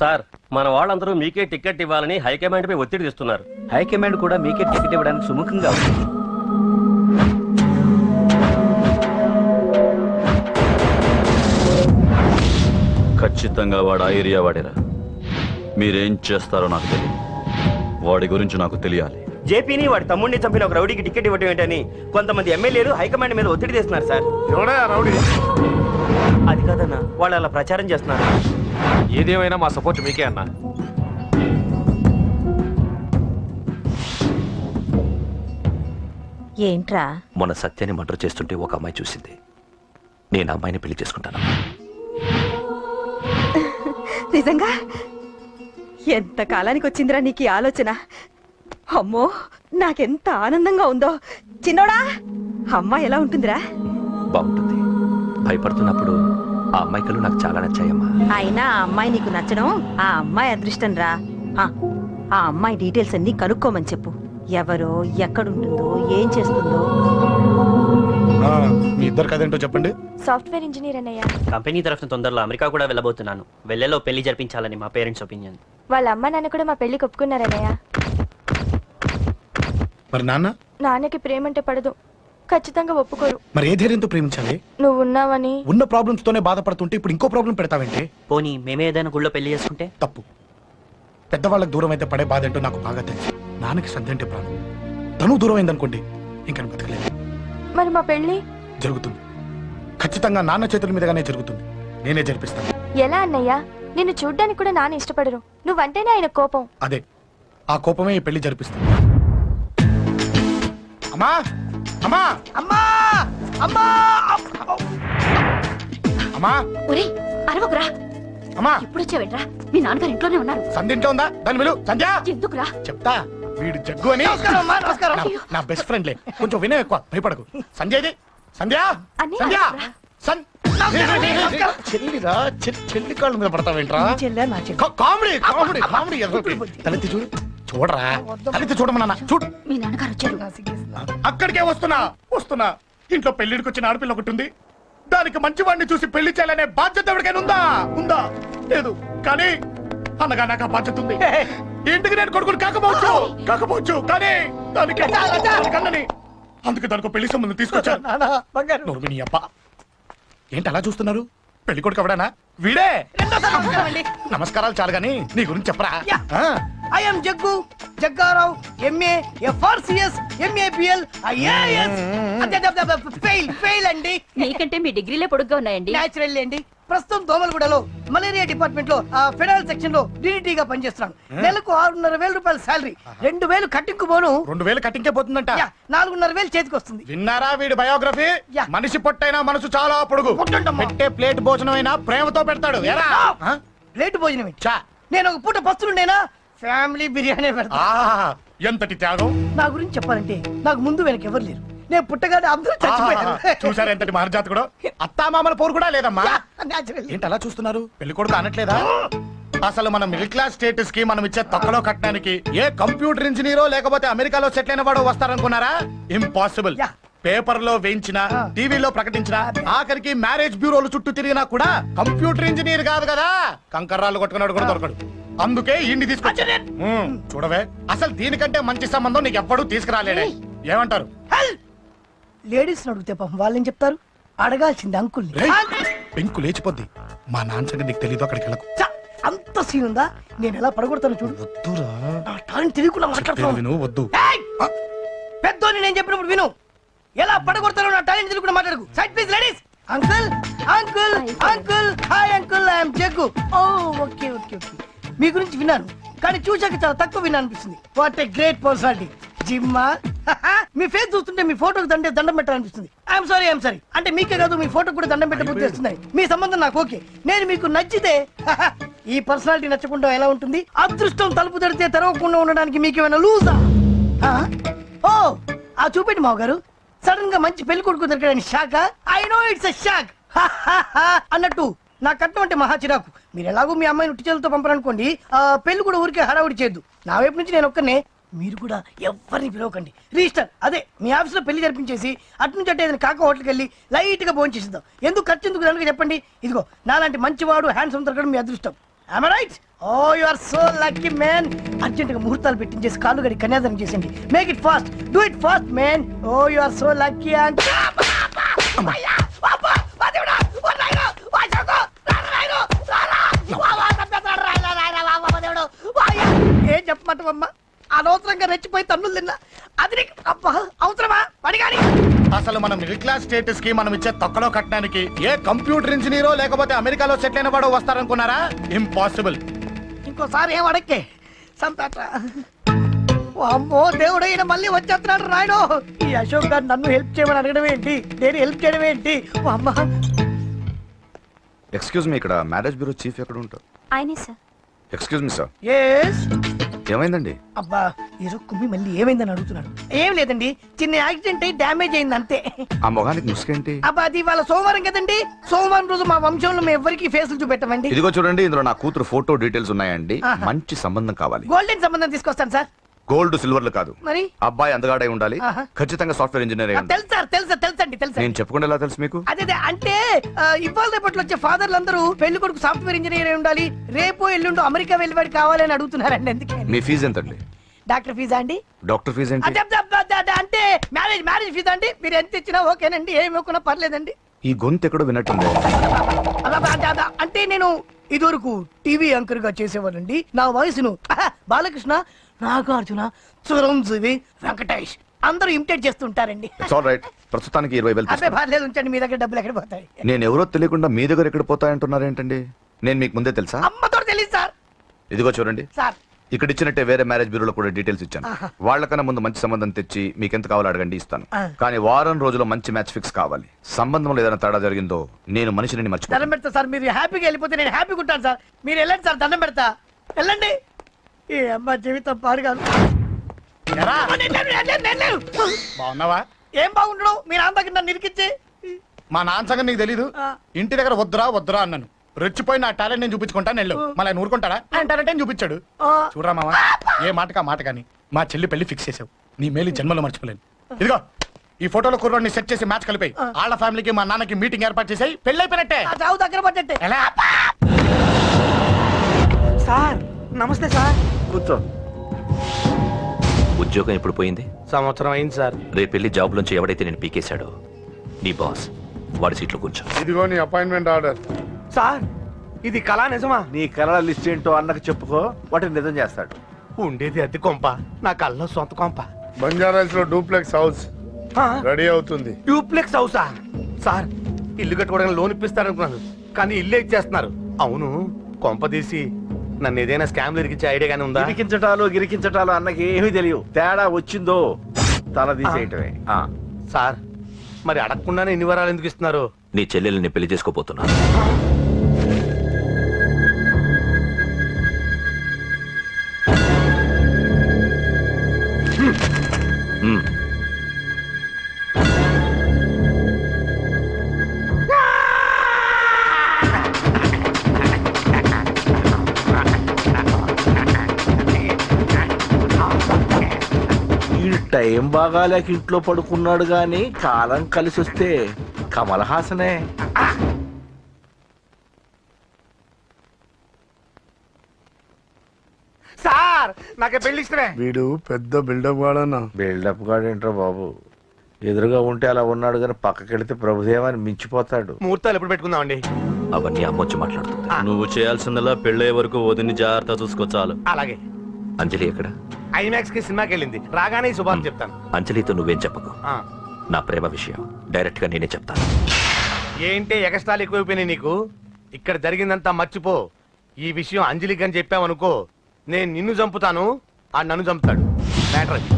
Sir మన వాళ్ళందరూ మీకే టికెట్ ఇవ్వాలని హైకమాండ్ పై ఒత్తిడి తెస్తున్నారు. హైకమాండ్ కూడా మీకే టికెట్ ఇవ్వడానికి సుముఖంగా ఉంది. ఖచ్చితంగా వాడు ఆ ఏరియా వాడేరా. మీరేం చేస్తారో నాకు తెలియదు. వాడి గురించి నాకు తెలియాలి. జేపీని వాడి తమ్ముడిని చంపిన ఒక రౌడీకి టికెట్ ఇవ్వటం ఏంటని కొంతమంది ఎమ్మెల్యేలు హైకమాండ్ మీద ఒత్తిడి చేస్తున్నారు సార్. రౌడీ అది కాదన్నా, వాళ్ళు అలా ప్రచారం చేస్తున్నారు. ఏదేమైనా మా సపోర్ట్ మీకే అన్నా. ఏంట్రా? మొన్న సత్యాన్ని మర్డర్ చేస్తుంటే ఒక అమ్మాయి చూసింది. నేను అమ్మాయిని పెళ్లి చేసుకుంటాను. నిజంగా? ఎంత కాలానికి వచ్చిందిరా నీకు ఈ ఆలోచన? అమ్మో, నాకెంత ఆనందంగా ఉందో. చిన్నోడా, అమ్మాయి ఎలా ఉంటుందిరా? బాగుంటుంది. భయపడుతున్నప్పుడు ఆ అమ్మాయి కళ్ళు నాకు చాలా నచ్చాయమ్మా. అయినా ఆ అమ్మాయి నీకు నచ్చడం ఆ అమ్మాయి అదృష్టం రా. ఆ అమ్మాయి డీటెయిల్స్ అన్ని కనుక్కోమని చెప్పు. ఎవరో, ఎక్కడుంటుందో, ఏం చేస్తుందో. మీ ఇద్దరు కదేంటో చెప్పండి. సాఫ్ట్వేర్ ఇంజనీర్ అన్నయ్య. కంపెనీ తరఫున తొందరలో అమెరికా కూడా వెళ్ళబోతున్నాను. వెళ్ళేలో పెళ్లి జరిపించాలని మా పేరెంట్స్ ఒపీనియన్. వాళ్ళ అమ్మ నాన్న కూడా మా పెళ్లికి ఒప్పుకున్నారన్నయ్య. మరి నాన్నకి ప్రేమంటే పడదు, ఖచ్చితంగా ఒప్పుకోరు. మరి ఏ ధైర్యంతో ప్రేమించాలి? నువ్వు ఉన్నావని. ఉన్న ప్రాబ్లమ్స్ తోనే బాధపడుతుంటే ఇప్పుడు ఇంకో ప్రాబ్లం పెడతావేంటి? పోనీ మేమే ఏదైనా గుళ్ళో పెళ్లి చేసుకుంటే? తప్పు. పెద్దవాళ్ళకి దూరం అయితే పడే బాధ ఏంటో నాకు బాగా తెలుసు. నాన్నకి సంధి అంటే ప్రాణం. తను దూరం అయిందనుకోండి, ఇంకా బతకలేదు. మరి మా పెళ్లి జరుగుతుంది. ఖచ్చితంగా నాన్న చేతుల మీదగానే జరుగుతుంది. నేనే జరిపిస్తాను. ఎలా అన్నయ్య? నిన్ను చూడ్డానికి కూడా నాన్న ఇష్టపడరు. నువ్వంటేనే ఆయన కోపం. అదే, ఆ కోపమే ఈ పెళ్లి జరిపిస్తుంది. అమ్మా అమ్మా అమ్మా అమ్మా అమ్మా ఒరేయ్, అరవకురా. అమ్మా, ఇప్పుడు వచ్చావేంట్రా? మీ నాన్నగారు ఇంట్లోనే ఉన్నారు. సంధ్య ఇంట్లో ఉందా? దాని విలు. సంధ్య ఎందుకురా? చెప్తా. వీడు జగ్గు అని నా బెస్ట్ ఫ్రెండ్లే. కొంచెం వినయం ఎక్కువ, భయపడకు. సంధ్యది. సంధ్య సంధ్య చెల్లిరా, చెల్లి కాళ్ళ మీద పడతావేంట్రా? Comedy comedy comedy. తలెత్తి చూడు. చూడరా, తలెత్తి చూడమన్నా. చూడు, మీ నాన్నగారు వచ్చారు. అక్కడికే వస్తున్నా వస్తున్నా. ఇంట్లో పెళ్లిడికి వచ్చిన ఆడపిల్ల ఒకటి ఉంది. దానికి మంచి వాడిని చూసి పెళ్లి చేయాలనే బాధ్యత ఎవరికైనా ఉందా? ఉందా? లేదు. కానీ అనగా నాకు ఆ బాధ్యత ఉంది. ఇంటికి నేను కొడుకుని కాకపోవచ్చు కానీ దానికి కన్నని. అందుకే దానికి పెళ్లి సంబంధం తీసుకొచ్చాను. అబ్బా, ఏంటి అలా చూస్తున్నారు? పెళ్లి కొడుకు ఎవడానా? వీడే. నమస్కారాలు చాలు గాని నీ గురించి చెప్పరా. I'm Jaggu Jaggarao, MA FRCS, MAPL, IAS. Fail అండి. మీకంటే మీ డిగ్రీలే పొడుగ్గా ఉన్నాయండి. న్యాచురల్ అండి. ప్రస్తుతం దోమలగూడలో మలేరియా డిపార్ట్మెంట్ లో ఫెడరల్ సెక్షన్ లో డిడిటీగా పనిచేస్తున్నాను. నెలకు 6,500 రూపాయల శాలరీ, 2,000 కట్టింకు పోను. 2,000 కట్టింకే పోతుందంట. 4,500 చేతికి వస్తుంది. విన్నారా వీడి బయోగ్రఫీ? మనిషి పొట్టైనా మనసు చాలా పొడుగు. పెట్టే ప్లేట్ భోజనం అయినా ప్రేమతో పెడతాడు. ప్లేట్ భోజనం నేను ఒక పూట పస్తులుండేనా? ఫ్యామిలీ బిర్యానీ పెడతా. ఎంతటి త్యాగం! నా గురించి చెప్పాలంటే నాకు ముందు వెనక ఎవరు లేరు. నేను పుట్టగానే అందరూ చచ్చిపోయారు. చూసారు ఎంతటి మహర్జాతకుడు. అత్తామామల పోరు కూడా లేదమ్మా. ఏంటి అలా చూస్తున్నారు? పెళ్లి కొడుకు అనట్లేదా? అసలు మన మిడిల్ క్లాస్ స్టేటస్ కి మనం ఇచ్చే తక్కువలో కట్టడానికి ఏ కంప్యూటర్ ఇంజనీరో లేకపోతే అమెరికాలో సెటిల్ అయిన వాడు వస్తారనుకున్నారా? ఇంపాసిబుల్. పేపర్ లో వేయించిన, టీవీలో ప్రకటించిన, ఆఖరికి మ్యారేజ్ బ్యూరోలు చుట్టూ తిరిగినా కూడా కంప్యూటర్ ఇంజనీర్ కాదు కదా. కంకర్రాలు కొట్టుకున్నాడు కూడా దొరకడు. అందుకే ఇండి తీసుకొచ్చా. చూడవే, అసలు దీనికంటే మంచి సంబంధం నీకు ఎప్పుడూ తీసుకురాలేడే. ఏమంటారు? లేడీస్ అడిగితే పాపం వాళ్ళేం చెప్తారు? అడగాల్సింది అంకుల్. పెంకు లేచిపోద్ది. మా నాన్న సంగతి నీకు తెలీదు. అక్కడికి వెళ్ళకు. అంత సీన్ ఉందా? నేను ఎలా పడగొడతాను చూడు. వద్దురా, తెలియకుండా మాట్లాడుతున్నాను. వద్దు. పెద్దోని నేను చెప్పినప్పుడు విను. ఎలా పడగొడతానో నా టాలెంట్ తెలియకుండా మాట్లాడకు. Side please ladies. Uncle uncle uncle, hi uncle, I'm Jaggu. Oh okay okay okay. మీ గురించి విన్నాను కానీ చూశాక చాలా తక్కువ విన్నా అనిపిస్తుంది. What a great personality. జిమ్మా, మీ ఫేస్ చూస్తుంటే మీ ఫోటోకి దండం పెట్టాలనిపిస్తుంది. ఐఎమ్ సారీ అంటే మీకే కాదు, మీ ఫోటోకి కూడా దండం పెట్టబుద్ధి చేస్తుంది. మీ సంబంధం నాకు ఓకే. నేను మీకు నచ్చితే ఈ పర్సనాలిటీ నచ్చకుండా ఎలా ఉంటుంది? అదృష్టం తలుపు తెరితే తెరవకుండా ఉండడానికి మీకేమైనా లూజా? ఓ ఆ చూపెట్టి మావ గారు. సడన్ గా మంచి పెళ్లి కొడుకు దొరికాడని shock. I know it's a shock అన్నట్టు నా కట్నం అంటే మహా చిరాకు. మీరు ఎలాగో మీ అమ్మాయిని ఉట్టి చేతులతో పంపరనుకోండి, పెళ్లి కూడా ఊరికే హడావుడి చేయొద్దు. నా వైపు నుంచి నేను ఒక్కనే. మీరు కూడా ఎవరిని పిలవకండి. రిజిస్టర్ అదే మీ ఆఫీస్లో పెళ్లి జరిపించేసి అటు నుంచి అంటే ఏదైనా కాక హోటల్కి వెళ్ళి లైట్ గా భోజనం చేసిద్దాం. ఎందుకు ఖర్చు ఎందుకు కనుక చెప్పండి. ఇదిగో నాలాంటి మంచివాడు హ్యాండ్సమ్ దొరకడం మీ అదృష్టం. Am I right? Oh, you are so lucky, man. Urgent గా ముహూర్తాలు పెట్టించేసి కాళ్ళు గడి కన్యాదానం చేసింది. Make it fast, do it fast, man. Oh, you are so lucky and ఏం చెప్పమంటావమ్మా? అనవసరంగా రెచ్చిపోయి తన్నులు తిన్నా. అది నీకు అబ్బా అవసరమా? పడిగాని అసలు మన మిడిల్ క్లాస్ స్టేటస్ కి మనం ఇచ్చే తొక్కలో కట్టడానికి ఏ కంప్యూటర్ ఇంజనీరో లేకపోతే అమెరికాలో సెటిల్ అయిన వాడు వస్తారనుకున్నారా? ఇంపాసిబుల్. ఇంకోసారి ఏం అడక్కే సంపేట. అమ్మో దేవుడు, ఈయన మళ్ళీ వచ్చేస్తున్నాడు రాయుడు. ఈ అశోక్ గారు నన్ను హెల్ప్ చేయమని అడగడం ఏంటి, నేను హెల్ప్ చేయడం ఏంటి? ఓ అమ్మ. ఎక్స్క్యూజ్ మీ, ఇక్కడ మ్యారేజ్ బ్యూరో చీఫ్ ఎక్కడ ఉంటారు? ఆయనే sir. Excuse me sir, yes. ఏమైందండి? అబ్బా ఈరో కుమ్మి మళ్ళీ ఏమైందని అడుగుతున్నాడు. ఏం లేదండి, చిన్న యాక్సిడెంట్ అయి డ్యామేజ్ అయింది అంతే. ఆ మొగానికి ముసుకేంటి? అబ్బా అది వాళ్ళ సోమవారం కదండి. సోమవారం రోజు మా వంశంలో మేము ఎవరికి ఫేసులు చూపెట్టమండి. ఇదిగో చూడండి, ఇందులో నా కూతురు ఫోటో డీటెయిల్స్ ఉన్నాయండి. ఆహా. మంచి సంబంధం కావాలి. గోల్డెన్ సంబంధం తీసుకొస్తాను సార్. గోల్డ్ సిల్వర్లు కాదు, మరి అబ్బాయి అందగాడై ఉండాలి. ఆహా. ఖచ్చితంగా సాఫ్ట్వేర్ ఇంజనీర్ అయి ఉండాలి. తెలుసు సార్, తెలుసండి తెలుసండి. నేను చెప్పకుండా ఎలా తెలుసు మీకు? అదే అంటే ఇవాళ రేపట్లో వచ్చే ఫాదర్లు అందరూ పెళ్లి కొడుకు సాఫ్ట్వేర్ ఇంజనీర్ అయి ఉండాలి, రేపు ఎల్లుండు అమెరికా వెళ్ళివాడు కావాలని అడుగుతున్నారండి. ఎందుకే? మీ ఫీజు ఎంతండి? డాక్టర్ ఫీజా అండి? డాక్టర్ ఫీజు ఏంటి? అంటే మ్యారేజ్ ఫీజా అండి? మీరు ఎంత ఇచ్చినా ఓకేనండి, ఏమి ఇవ్వకున్నా పర్లేదండి. ఈ గొంతు ఎక్కడో విన్నట్టుంది. అంటే నేను ఇదివరకు టీవీ యాంకర్ గా చేసేవాడండి. నా వయసును బాలకృష్ణ, నాగార్జున, చిరంజీవి, వెంకటేష్ అందరూ ఇమిటేట్ చేస్తుంటారండి. It's all right. ప్రస్తుతానికి 20,000 అదే తీసుకోండి. పర్లేదు, ఉంచండి. మీ దగ్గర డబ్బులు ఎక్కడ పోతాయి? నేను ఎవరో తెలియకుండా మీ దగ్గర ఎక్కడ పోతాయంటున్నారు ఏంటండి? నేను మీకు ముందే తెలుసా? అమ్మతో తెలియదు సార్. ఇదిగో చూడండి, సార్ ఇక్కడ ఇచ్చినట్టే వేరే మ్యారేజ్ బ్యూరోలో కూడా డీటెయిల్స్ ఇచ్చాను. వాళ్ళకన్నా ముందు మంచి సంబంధం తెచ్చి మీకు ఎంత కావాలో అడగండి, ఇస్తాను. కానీ వారం రోజుల్లో మంచి మ్యాచ్ ఫిక్స్ కావాలి. సంబంధంలో ఏదైనా తేడా జరిగిందో నేను మనిషిని మర్చిపోతాను. దండం పెడతా సార్. మీరు హ్యాపీగా వెళ్ళిపోతే నేను హ్యాపీగా ఉంటాను సార్. మీరు వెళ్ళండి సార్, దండం పెడతా. వెళ్ళండి. ఏ అమ్మ జీవితం పాడుగాను. ఎరా, నేను లేను. బాగున్నావా? ఏం బాగుండడం? మీరు నాన్న దగ్గర నన్ను ఇరికిచ్చి. మా నాన్న సంగతి నీకు తెలీదు. ఇంటి దగ్గర వద్దురా అన్నాను. రెచ్చిపోయి నా టాలెంట్ నేను చూపించుకుంటాను వెళ్ళు. మళ్ళీ ఆయన ఊరుకుంటాడా? ఆయన టాలెంట్ అని చూపించాడు. చూడరా మావా, ఏ మాటకా మాట కానీ మా చెల్లి పెళ్లి ఫిక్స్ చేసావు. నీ మేలు జన్మలో మర్చిపోలేను. ఇదిగో ఈ ఫోటోలో కుర్రోడిని సెట్ చేసి మ్యాచ్ కలిపాయి. వాళ్ళ ఫ్యామిలీకి మా నాన్నకి మీటింగ్ ఏర్పాటు చేసాయి. పెళ్లి అయిపోయినట్టే. చావు దగ్గర పడ్డట్టే. ఎలా? సార్ నమస్తే సార్. కూర్చో. ఉద్యోగం ఎప్పుడు పోయింది? సంవత్సరం అయింది సార్. రేపెళ్ళి జాబ్ నుంచి ఎవడైతే నేను పీకేశాడో నీ బాస్ వాడి సీట్లో కూర్చో. ఇదిగో నీ అపాయింట్మెంట్ ఆర్డర్. సార్ ఇది కళా నిజమా? నీ కళల లిస్ట్ ఏంటో అన్నకు చెప్పుకో, వాటిని నిజం చేస్తాడు. ఉండేది అద్దె కొంప, నా కళ్ళలో సొంత కొంప. బంజారాస్ లో డూప్లెక్స్ హౌస్ రెడీ అవుతుంది. డూప్లెక్స్ హౌసా? సార్ ఇల్లు కట్టుకోవడానికి లోన్ ఇప్పిస్తారనుకున్నాను, కానీ ఇల్లే ఇచ్చేస్తున్నారు. అవును, కొంప తీసి నన్ను ఏదైనా స్కామ్ ఇరికించే ఐడియా గానీ ఉందా? గిరికించటాలు అన్నకి ఏమీ తెలియదు. తేడా వచ్చిందో తల తీసేయటమే. సార్ మరి అడగకుండానే ఇన్ని వరాలు ఎందుకు ఇస్తున్నారు? నీ చెల్లెల్ని పెళ్లి చేసుకోపోతున్నా. టైం బాగాలేక ఇంట్లో పడుకున్నాడు గాని కాలం కలిసి వస్తే కమల్ హాసనే. సార్ నాకే పెళ్లి ఇష్టమే. వీడు పెద్ద బిల్డప్ వాడన్నా. బిల్డప్ గాడేంట్రా బాబు, ఎదురుగా ఉంటే అలా ఉన్నాడు గాని పక్కకెళ్తే ప్రభుదేవాన్ని మించిపోతాడు. ముహూర్తాలు ఎప్పుడు పెట్టుకుందామండి? అవన్నీ అమ్మొచ్చి మాట్లాడుతుంది. నువ్వు చేయాల్సిందలా పెళ్ళే వరకు వదిని జాగ్రత్త చూసుకో చాలు. అలాగే. అంజలి ఎక్కడ? ఐమాక్స్ కి సినిమాకి వెళ్ళింది, రాగానే శుభాన్ని చెప్తాను. అంజలితో నువ్వేం చెప్పకు. నా ప్రేమ విషయం డైరెక్ట్ గా నేనే చెప్తాను. ఏంటి ఎగస్ట్రాలు ఎక్కువైపోయినాయి నీకు? ఇక్కడ జరిగిందంతా మర్చిపో. ఈ విషయం అంజలికి అని చెప్పావనుకో, నేను నిన్ను చంపుతాను, ఆ నన్ను చంపుతాడు. మ్యాటర్ అది.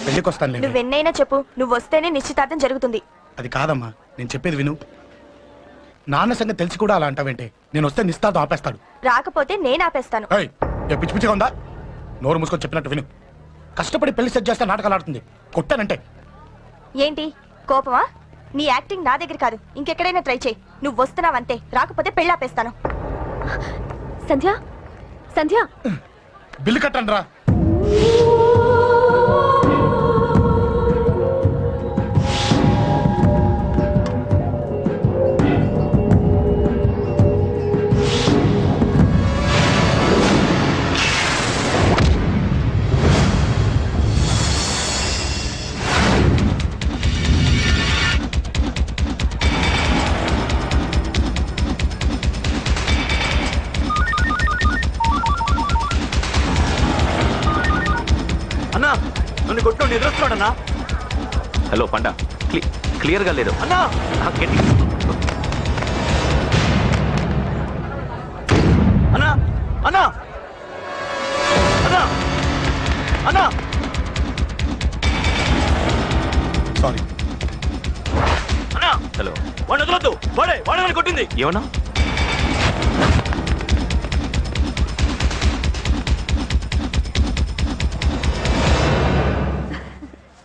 పెళ్లికి వస్తాను. నువ్వెన్నైనా చెప్పు, నువ్వు వస్తేనే నిశ్చితార్థం జరుగుతుంది. అది కాదమ్మా, నేను చెప్పేది విను. నాన్న సంగతి తెలిసి కూడా అలా అంటావేంటే? నేను వస్తే నిస్తాతో ఆపేస్తాడు. రాకపోతే నేను ఆపేస్తాను. పిచ్చి పిచ్చిగా ఉందా? నోరు మూసుకొని చెప్పినట్టు విను. కష్టపడి పెళ్లి సెట్ చేస్తే నాటకాలు ఆడుతుంది. కొట్టానంటే ఏంటి కోపమా? నీ యాక్టింగ్ నా దగ్గర కాదు, ఇంకెక్కడైనా ట్రై చేయి. నువ్వు వస్తున్నావంతే, రాకపోతే పెళ్ళి ఆపేస్తాను. సంధ్య, సంధ్య, బిల్లు కట్టండి రా. నేను ఎదురొస్తున్నాడన్నా. హలో పండ, క్లియర్గా లేదు అన్నా. గట్టి అన్నా అన్నా అన్నా అన్నా. సారీ. అన్నా హలో, వాడిని వదలొద్దు. వాడే కొట్టింది. ఏమన్నా?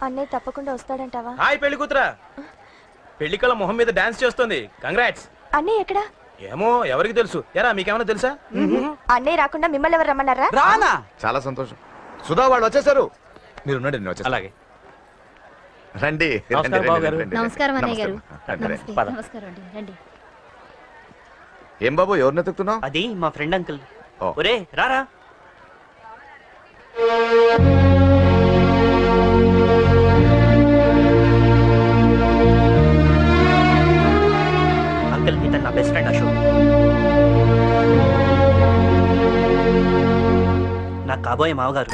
అన్నయ్య తప్పకుండా వస్తాడంటావా? హాయ్ పెళ్లి కూతురా. పెళ్లి కళ మొహం మీద డాన్స్ చేస్తుంది. కంగ్రాట్స్. అన్నయ్య ఎక్కడా? ఏమో ఎవరికి తెలుసు. ఎరా మీకేమైనా తెలుసా? అన్నయ్య రాకుండా మిమ్మల్ని ఎవరు రమ్మన్నారా? రానా? చాలా సంతోషం. సుధా వాళ్ళు వచ్చేసారు. మీరు ఉండండి, నేను వచ్చేస్తాను. అలాగే. రండి. నమస్కారం బాబు గారు. నమస్కారం అన్నయ్య గారు. నమస్తే. పద. నమస్కారం అండి, రండి. ఏం బాబు, ఎవరిని ఎత్తుకుతున్నావు? అది మా ఫ్రెండ్ అంకుల్. ఓ. ఒరే రారా. అంకుల్ ఇతను నా బెస్ట్ ఫ్రెండ్ అశోక్. నా కాబోయే మావగారు.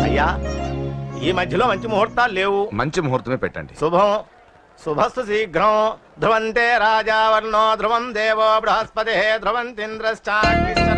అయ్యా, ఈ మధ్యలో మంచి ముహూర్తాలు లేవు. మంచి ముహూర్తమే పెట్టండి. శుభం శుభస్తు శీఘ్రం. ధ్రువంతే రాజావర్ణో ధ్రువం దేవో బృహస్పతి ధ్రువంతింద్రశ్చాగ్నిశ్చ